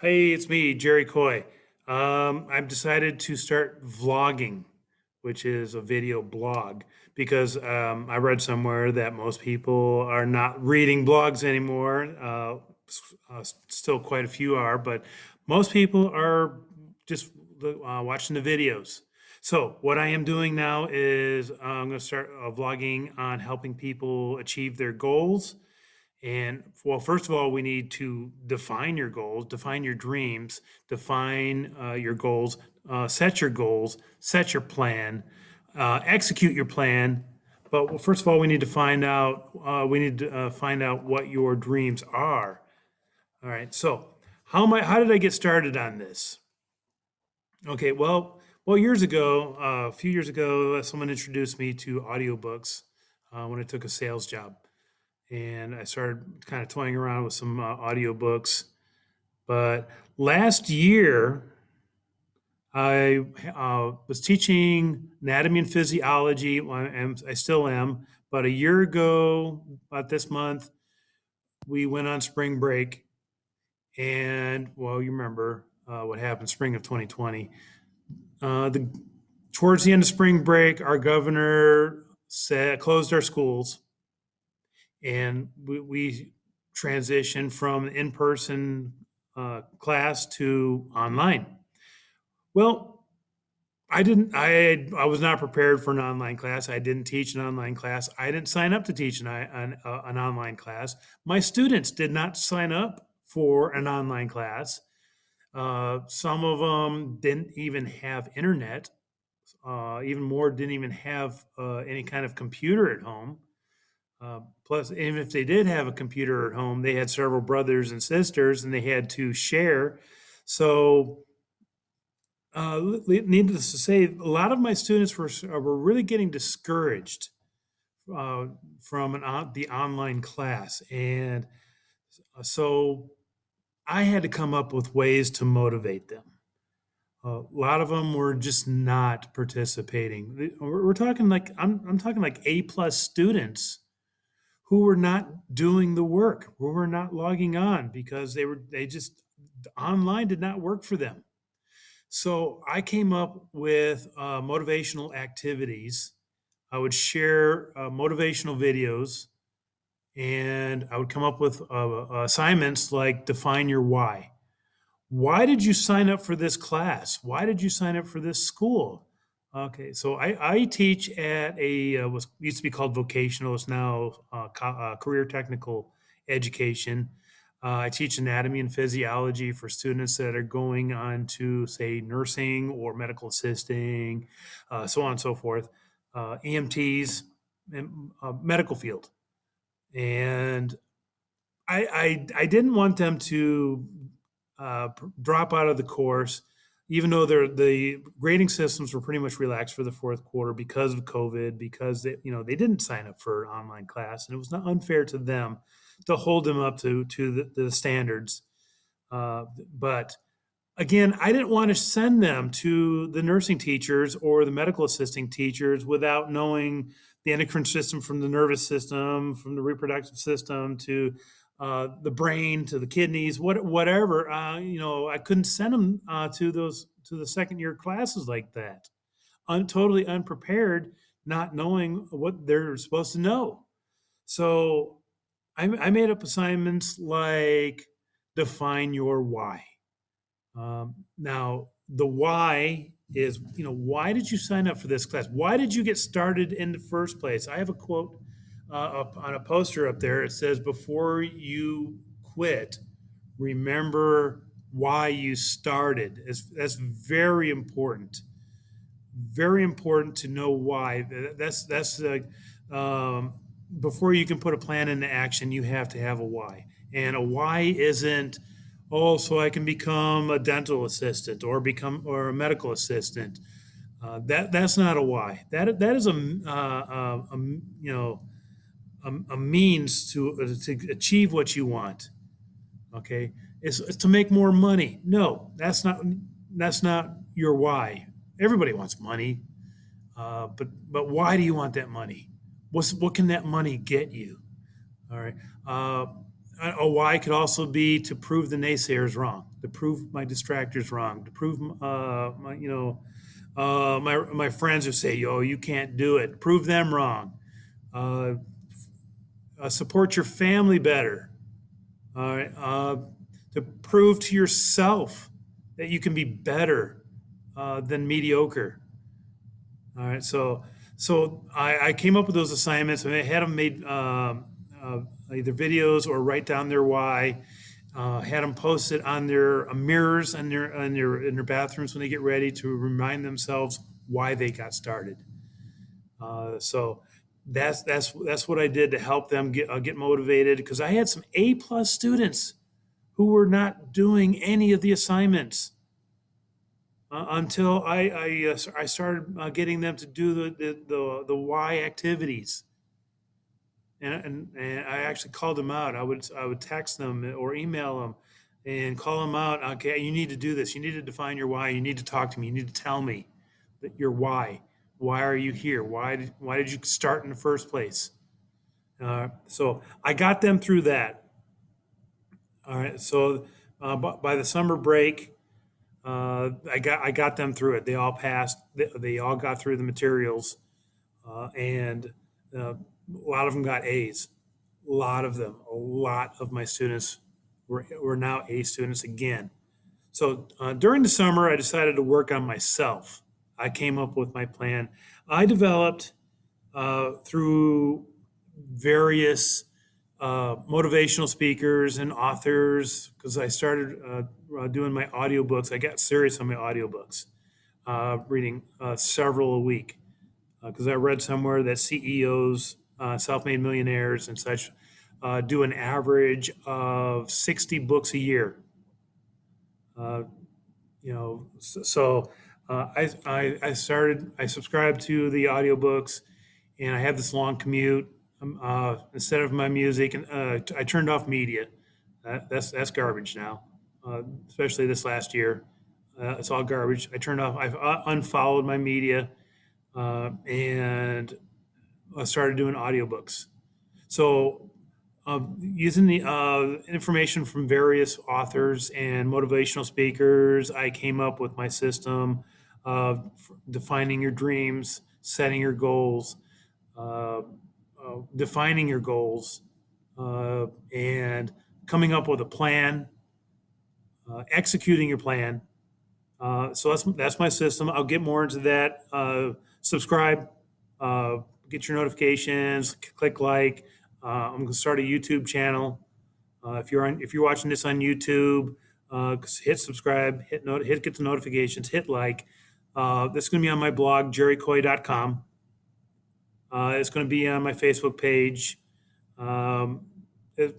Hey, it's me, Jerry Coy. I've decided to start vlogging, which is a video blog, because I read somewhere that most people are not reading blogs anymore. Still, quite a few are, but most people are just watching the videos. So, what I am doing now is I'm going to start vlogging on helping people achieve their goals. And well, first of all, we need to define your goals, define your dreams, define your goals, set your plan, execute your plan. But well, first of all, we need to find out what your dreams are. All right. So how did I get started on this? Okay. Well, a few years ago, someone introduced me to audiobooks when I took a sales job, and I started kind of toying around with some audiobooks. But last year, I was teaching anatomy and physiology. I still am. But a year ago, about this month, we went on spring break. And, well, you remember what happened spring of 2020. The Towards the end of spring break, our governor closed our schools, and we transitioned from in-person class to online. Well, I was not prepared for an online class. I didn't teach an online class. I didn't sign up to teach an online class. My students did not sign up for an online class. Some of them didn't even have internet. Even more, didn't even have any kind of computer at home. Plus, even if they did have a computer at home, they had several brothers and sisters, and they had to share. So, needless to say, a lot of my students were really getting discouraged uh, from the online class, and so I had to come up with ways to motivate them. A lot of them were just not participating. We're talking like I'm talking like A+ students who were not doing the work, who were not logging on because they just online did not work for them. So I came up with motivational activities. I would share motivational videos, and I would come up with assignments like define your why. Why did you sign up for this class? Why did you sign up for this school? Okay, so I teach at a was used to be called vocational. It's now career technical education. I teach anatomy and physiology for students that are going on to say nursing or medical assisting, so on and so forth, EMTs, and medical field. And I didn't want them to drop out of the course, even though the grading systems were pretty much relaxed for the fourth quarter because of COVID, because they didn't sign up for an online class, and it was not unfair to them to hold them up to the standards. But again, I didn't want to send them to the nursing teachers or the medical assisting teachers without knowing the endocrine system from the nervous system, from the reproductive system to the brain to the kidneys, whatever. I couldn't send them to the second year classes like that, totally unprepared, not knowing what they're supposed to know. So I made up assignments like define your why. Now, the why is, why did you sign up for this class? Why did you get started in the first place? I have a quote up on a poster up there. It says, before you quit, remember why you started. That's very important. Very important to know why. That's before you can put a plan into action, you have to have a why. And a why isn't, oh, so I can become a dental assistant or a medical assistant. That's not a why. That is a means to achieve what you want. Okay, it's to make more money. No, that's not your why. Everybody wants money, but why do you want that money? What can that money get you? All right. A why could also be to prove the naysayers wrong, to prove my distractors wrong, to prove my my friends who say, "Yo, you can't do it," prove them wrong. Uh, Support your family better. All right, to prove to yourself that you can be better than mediocre. All right, so I came up with those assignments, and I had them made uh, either videos or write down their why. Had them posted on their mirrors and their in their bathrooms when they get ready to remind themselves why they got started. So that's what I did to help them get motivated, because I had some A+ students who were not doing any of the assignments until I started getting them to do the why activities. And I actually called them out. I would text them or email them and call them out. Okay, you need to do this. You need to define your why. You need to talk to me. You need to tell me that your why. Why are you here? Why did you start in the first place? So I got them through that. All right. So by the summer break, I got them through it. They all passed. They all got through the materials, and a lot of them got A's. A lot of them. A lot of my students were now A students again. So during the summer, I decided to work on myself. I came up with my plan. I developed through various motivational speakers and authors, because I started doing my audiobooks. I got serious on my audiobooks, reading several a week, because I read somewhere that CEOs, self-made millionaires and such, do an average of 60 books a year. Uh, I subscribed to the audiobooks, and I have this long commute. Instead of my music, and I turned off media. That's garbage now, especially this last year. It's all garbage. I turned off. I've unfollowed my media, and I started doing audiobooks. So, using the information from various authors and motivational speakers, I came up with my system of defining your dreams, setting your goals, uh, defining your goals, and coming up with a plan, executing your plan. So that's my system. I'll get more into that. Subscribe, uh, get your notifications, click like. I'm going to start a YouTube channel. If you're watching this on YouTube, hit subscribe, hit get the notifications, hit like. This is going to be on my blog, jerrycoy.com. It's going to be on my Facebook page. Um, it,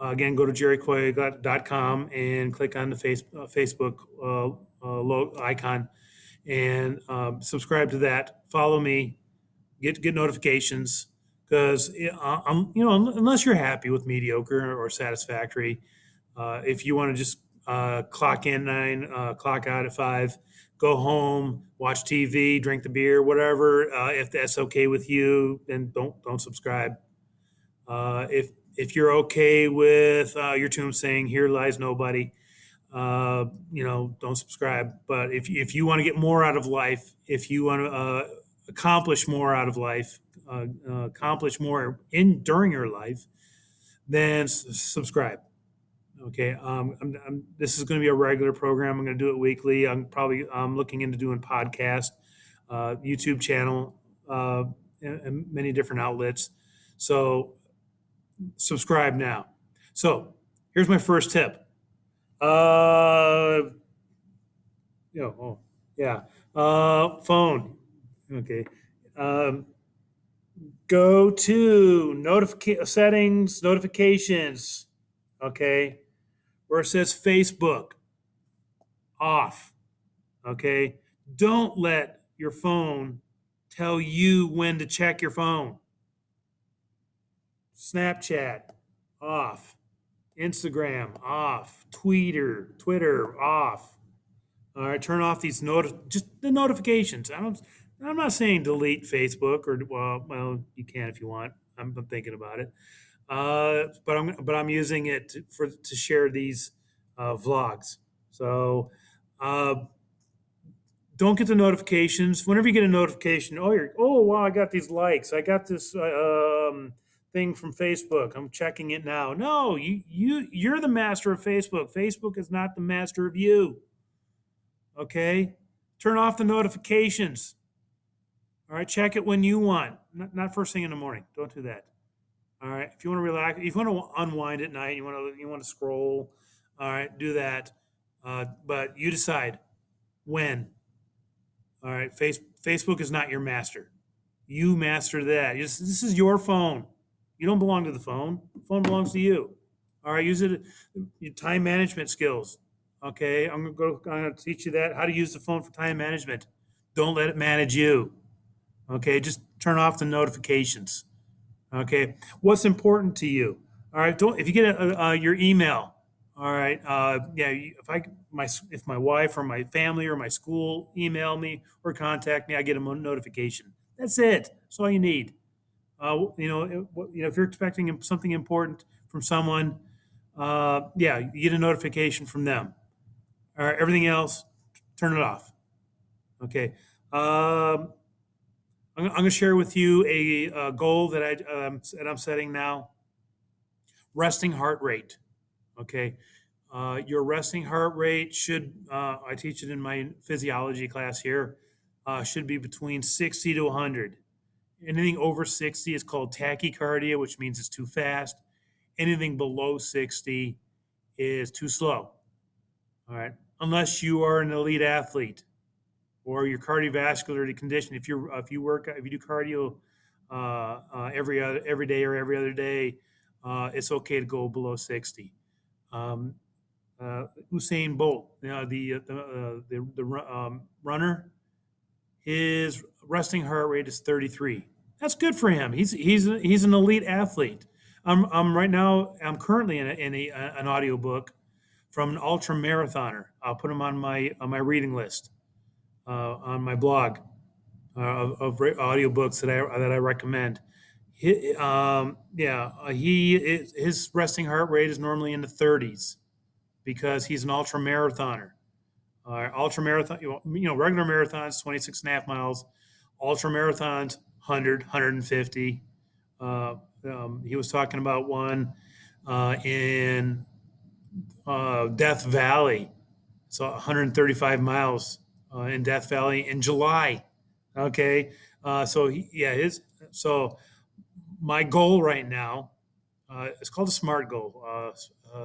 Again, go to jerrycoy.com and click on the Facebook icon, and subscribe to that. Follow me, get notifications, because I'm unless you're happy with mediocre or satisfactory, if you want to just clock in 9, clock out at 5, go home, watch TV, drink the beer, whatever. If that's okay with you, then don't subscribe. If you're okay with your tomb saying "Here lies nobody," don't subscribe. But if you want to get more out of life, if you want to accomplish more out of life, accomplish more in during your life, then subscribe. Okay, this is going to be a regular program. I'm going to do it weekly. I'm looking into doing podcast, YouTube channel, and many different outlets. So subscribe now. So here's my first tip. Uh, oh, yeah. Phone. Okay. Um, Go to settings, notifications. Okay. Where it says Facebook, off. Okay. Don't let your phone tell you when to check your phone. Snapchat, off. Instagram, off. Twitter, off. All right, turn off these just the notifications. I'm not saying delete Facebook, or well, you can if you want. I'm thinking about it. but I'm using it to share these vlogs. So uh, don't get the notifications. Whenever you get a notification, oh wow, I got these likes. I got this thing from Facebook. I'm checking it now. No, you're the master of Facebook. Facebook is not the master of you. Okay, turn off the notifications. All right, check it when you want, not first thing in the morning. Don't do that. All right, if you want to relax, if you want to unwind at night, you want to scroll. All right, do that. But you decide when. All right, Facebook is not your master. You master that. This is your phone. You don't belong to the phone. The phone belongs to you. All right, use it. Your time management skills. Okay, I'm going to teach you that how to use the phone for time management. Don't let it manage you. Okay, just turn off the notifications. Okay, what's important to you? All right, don't if you get your email. All right, yeah, if my wife or my family or my school email me or contact me, I get a notification. That's it. That's all you need. If you're expecting something important from someone, yeah, you get a notification from them. All right, everything else, turn it off. Okay. I'm going to share with you a goal that I'm setting now. Resting heart rate. Okay, your resting heart rate should I teach it in my physiology class here should be between 60 to 100. Anything over 60 is called tachycardia, which means it's too fast. Anything below 60 is too slow. All right, unless you are an elite athlete or your cardiovascular condition. If you do cardio every day or every other day, it's okay to go below 60. Um, Usain Bolt, the runner, his resting heart rate is 33. That's good for him. He's an elite athlete. I'm right now. I'm currently an audio book from an ultra marathoner. I'll put him on my reading list on my blog of audiobooks that I recommend. His resting heart rate is normally in the 30s because he's an ultra marathoner. Ultra marathon, regular marathons 26 and a half miles, ultra marathons 100, 150. He was talking about one in Death Valley. So 135 miles in Death Valley in July. Okay, so my goal right now it's called a SMART goal: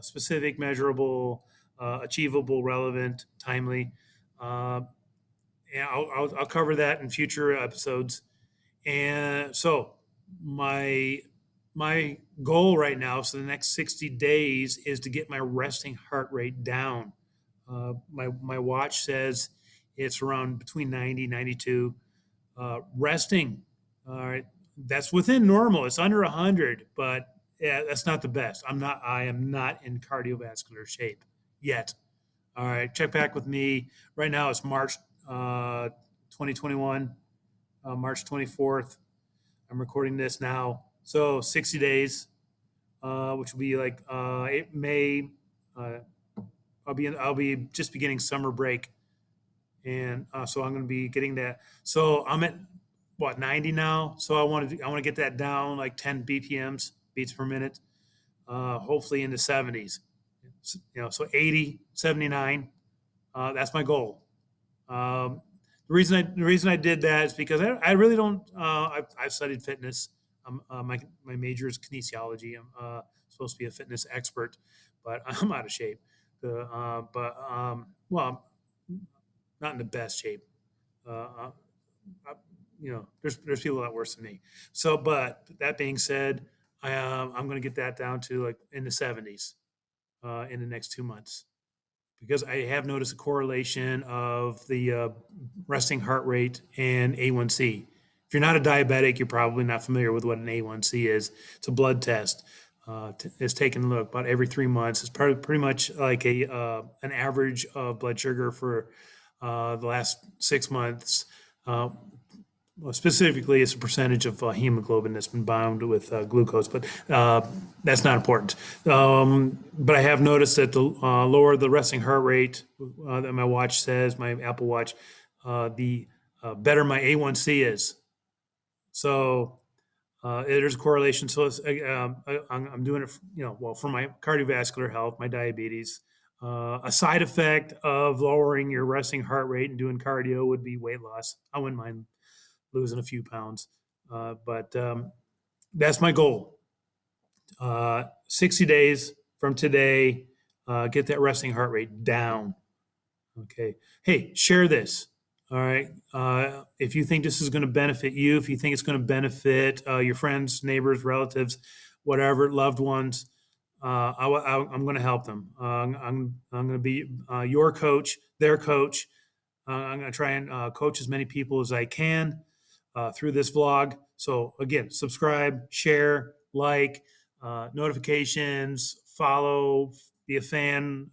specific, measurable, achievable, relevant, timely. Uh, and I'll cover that in future episodes. And so my my goal right now, so the next 60 days, is to get my resting heart rate down. My watch says it's around between 90 92. Resting, all right, that's within normal. It's under 100, but yeah, that's not the best. I am not in cardiovascular shape yet. All right, check back with me. Right now it's March 2021, March 24th. I'm recording this now. So 60 days, which will be like May. Uh, I'll be just beginning summer break, and so I'm going to be getting that. So I'm at what 90 now. So I want to get that down like 10 BPMs, beats per minute, hopefully in the 70s. So 80, 79. That's my goal. Um, the reason I did that is because I really don't. I've studied fitness. My major is kinesiology. I'm supposed to be a fitness expert, but I'm out of shape. Well, I'm not in the best shape. Uh, there's people a lot worse than me. So, but that being said, I'm going to get that down to like in the 70s in the next 2 months because I have noticed a correlation of the resting heart rate and A1C. If you're not a diabetic, you're probably not familiar with what an A1C is. It's a blood test. It's taken a look about every 3 months. It's pretty much like an average of blood sugar for the last 6 months. Uh, well, specifically, it's a percentage of hemoglobin that's been bound with glucose, but that's not important. But I have noticed that the lower the resting heart rate that my watch says, my Apple Watch, the better my A1C is. So there's a correlation. So I'm doing it, well, for my cardiovascular health, my diabetes. A side effect of lowering your resting heart rate and doing cardio would be weight loss. I wouldn't mind losing a few pounds, but that's my goal. 60 days from today, get that resting heart rate down. Okay. Hey, share this. All right. If you think this is going to benefit you, if you think it's going to benefit your friends, neighbors, relatives, whatever, loved ones, I'm going to help them. I'm going to be your coach, their coach. I'm going to try and coach as many people as I can through this vlog. So, again, subscribe, share, like, notifications, follow, be a fan,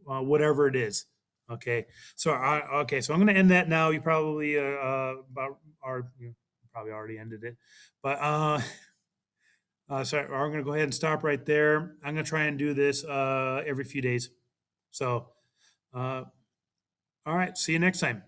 whatever it is. Okay. So so I'm going to end that now. You probably about are you probably already ended it, but so I'm going to go ahead and stop right there. I'm going to try and do this every few days. So, all right. See you next time.